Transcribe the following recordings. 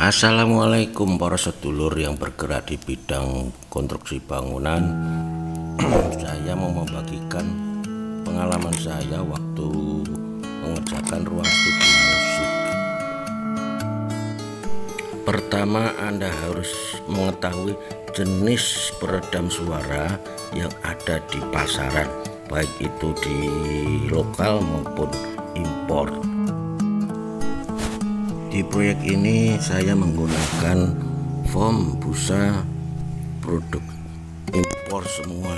Assalamualaikum para sedulur yang bergerak di bidang konstruksi bangunan. Saya mau membagikan pengalaman saya waktu mengerjakan ruang studi musik. Pertama, Anda harus mengetahui jenis peredam suara yang ada di pasaran, baik itu di lokal maupun impor. Di proyek ini saya menggunakan foam busa produk impor semua.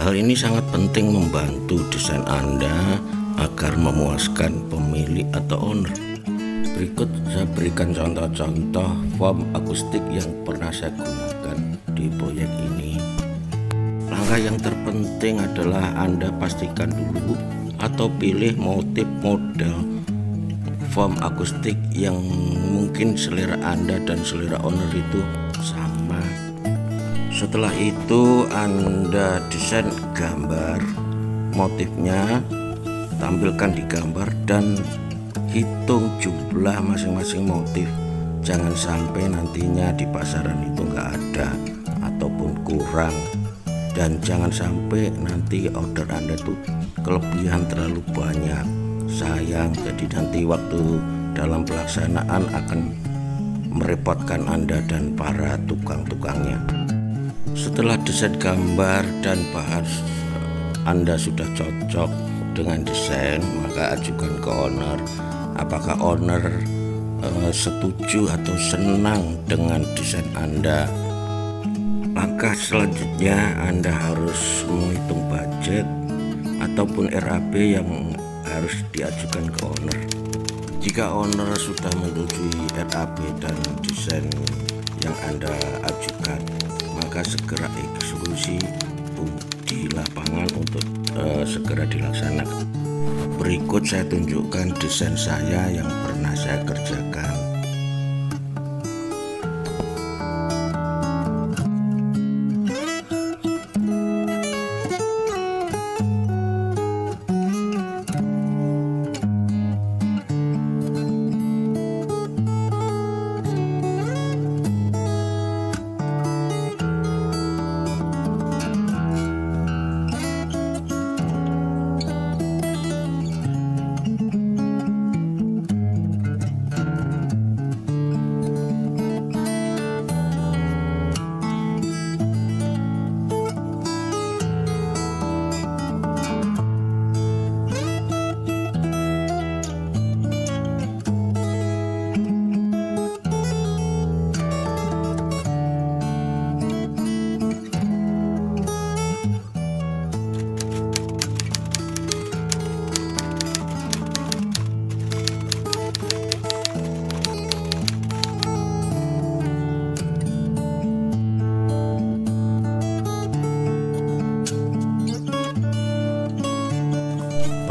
Hal ini sangat penting membantu desain Anda agar memuaskan pemilik atau owner. Berikut saya berikan contoh-contoh foam akustik yang pernah saya gunakan di proyek ini. Langkah yang terpenting adalah Anda pastikan dulu atau pilih motif model foam akustik yang mungkin selera Anda dan selera owner itu sama. Setelah itu Anda desain gambar motifnya, tampilkan di gambar dan hitung jumlah masing-masing motif. Jangan sampai nantinya di pasaran itu nggak ada ataupun kurang, dan jangan sampai nanti order Anda tuh kelebihan terlalu banyak. Sayang, jadi nanti waktu dalam pelaksanaan akan merepotkan Anda dan para tukang-tukangnya. Setelah desain gambar dan bahan Anda sudah cocok dengan desain, maka ajukan ke owner. Apakah owner setuju atau senang dengan desain Anda? Langkah selanjutnya Anda harus menghitung budget ataupun RAB yang harus diajukan ke owner. Jika owner sudah menyetujui RAB dan desain yang Anda ajukan, maka segera eksekusi di lapangan untuk segera dilaksanakan. Berikut saya tunjukkan desain saya yang pernah saya kerjakan.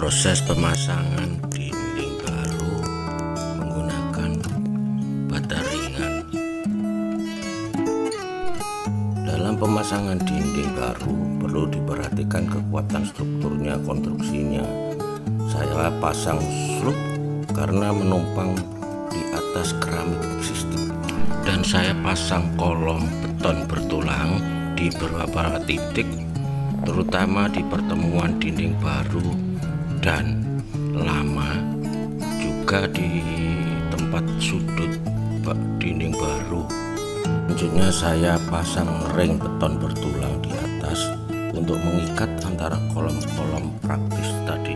Proses pemasangan dinding baru menggunakan bata ringan. Dalam pemasangan dinding baru perlu diperhatikan kekuatan strukturnya, konstruksinya. Saya pasang slub karena menumpang di atas keramik existing, dan saya pasang kolom beton bertulang di beberapa titik, terutama di pertemuan dinding baru dan lama, juga di tempat sudut dinding baru. Selanjutnya saya pasang ring beton bertulang di atas untuk mengikat antara kolom-kolom praktis tadi.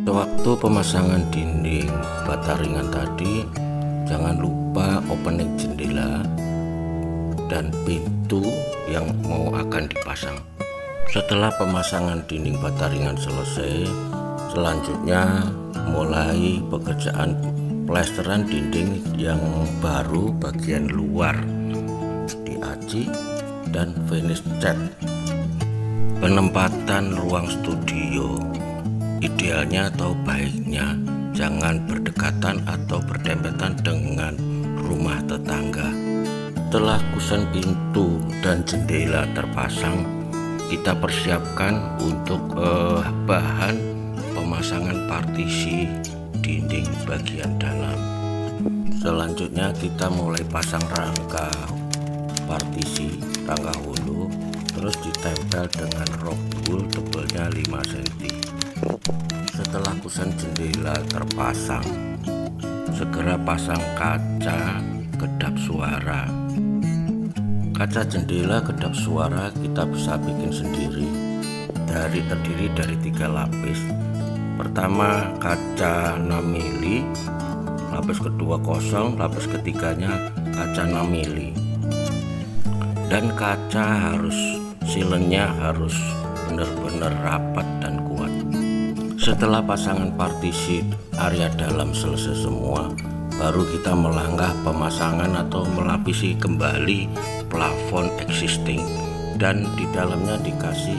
Waktu pemasangan dinding bata ringan tadi, jangan lupa opening jendela dan pintu yang mau akan dipasang. Setelah pemasangan dinding bata ringan selesai, selanjutnya mulai pekerjaan plesteran dinding yang baru bagian luar, diaci dan finish cat. Penempatan ruang studio idealnya atau baiknya jangan berdekatan atau berdempetan dengan rumah tetangga. Setelah kusen pintu dan jendela terpasang, kita persiapkan untuk bahan pemasangan partisi dinding bagian dalam. Selanjutnya kita mulai pasang rangka partisi, rangka hulu, terus ditempel dengan rock wool tebalnya 5 cm. Setelah kusen jendela terpasang, segera pasang kaca kedap suara. Kaca jendela kedap suara kita bisa bikin sendiri, terdiri dari 3 lapis. Pertama kaca 6 mili, lapis kedua kosong, lapis ketiganya kaca 6 mili. Dan kaca silennya harus benar-benar rapat dan kuat. Setelah pasangan partisi area dalam selesai semua, baru kita melangkah pemasangan atau melapisi kembali plafon existing, dan di dalamnya dikasih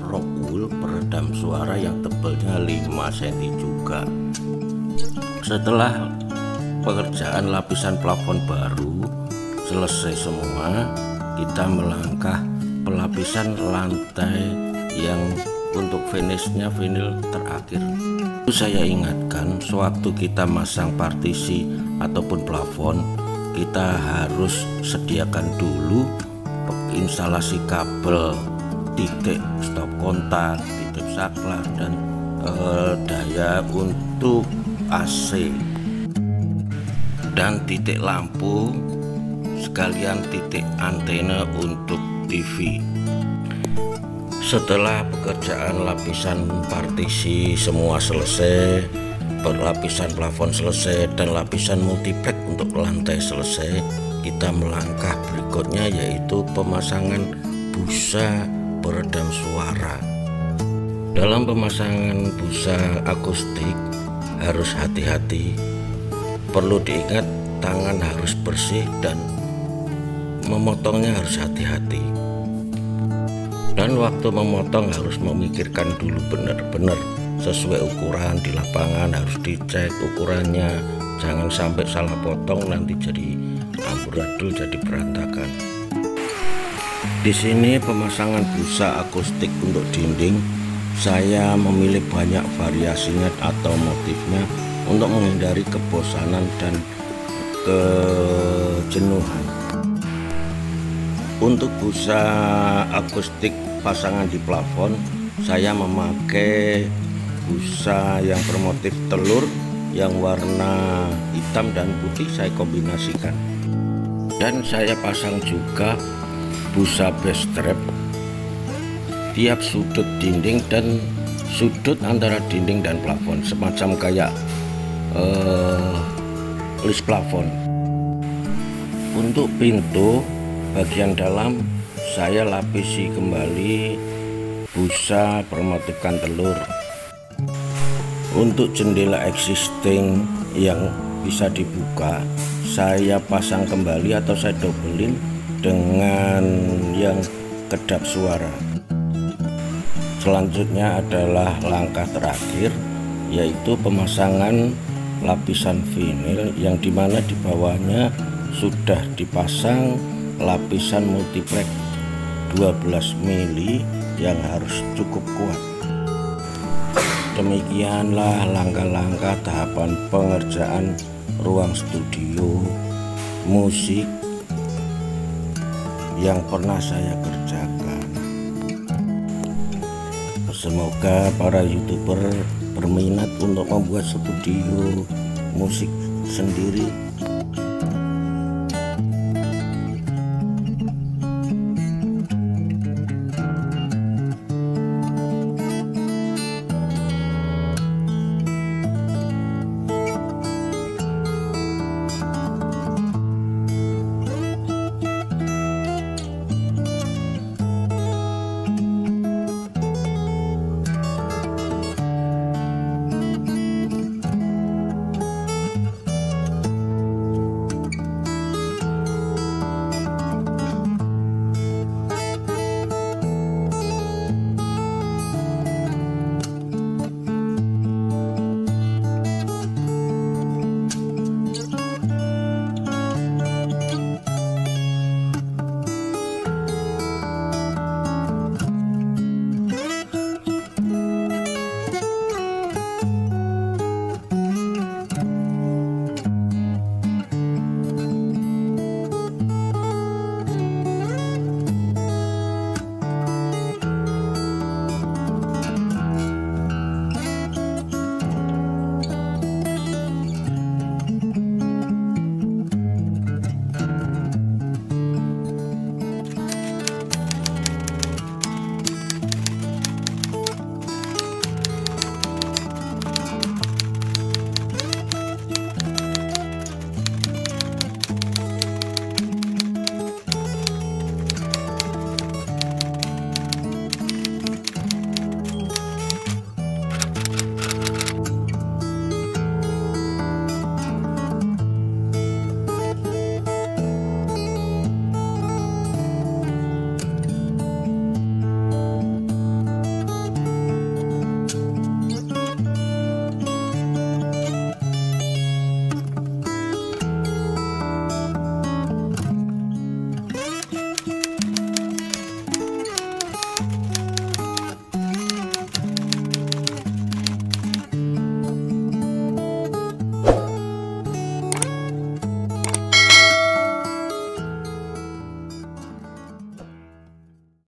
rock wool peredam suara yang tebalnya 5 cm juga. Setelah pekerjaan lapisan plafon baru selesai semua, kita melangkah pelapisan lantai yang untuk finishnya vinil terakhir. Saya ingatkan, sewaktu kita masang partisi ataupun plafon, kita harus sediakan dulu instalasi kabel, titik stop kontak, titik saklar, dan daya untuk AC, dan titik lampu sekalian titik antena untuk TV. Setelah pekerjaan lapisan partisi semua selesai, lapisan plafon selesai, dan lapisan multiplek untuk lantai selesai, kita melangkah berikutnya, yaitu pemasangan busa peredam suara. Dalam pemasangan busa akustik harus hati-hati. Perlu diingat, tangan harus bersih dan memotongnya harus hati-hati. Dan waktu memotong harus memikirkan dulu benar-benar sesuai ukuran. Di lapangan harus dicek ukurannya, jangan sampai salah potong nanti jadi amburadul, jadi berantakan. Di sini pemasangan busa akustik untuk dinding, saya memilih banyak variasinya atau motifnya untuk menghindari kebosanan dan kejenuhan. Untuk busa akustik pasangan di plafon, saya memakai busa yang bermotif telur yang warna hitam dan putih, saya kombinasikan. Dan saya pasang juga busa base strap tiap sudut dinding dan sudut antara dinding dan plafon, semacam kayak list plafon. Untuk pintu bagian dalam saya lapisi kembali busa bermotifkan telur. Untuk jendela existing yang bisa dibuka, saya pasang kembali atau saya dobelin dengan yang kedap suara. Selanjutnya adalah langkah terakhir, yaitu pemasangan lapisan vinil yang dimana di bawahnya sudah dipasang lapisan multiplek 12 mili yang harus cukup kuat. Demikianlah langkah-langkah tahapan pengerjaan ruang studio musik yang pernah saya kerjakan. Semoga para YouTuber berminat untuk membuat studio musik sendiri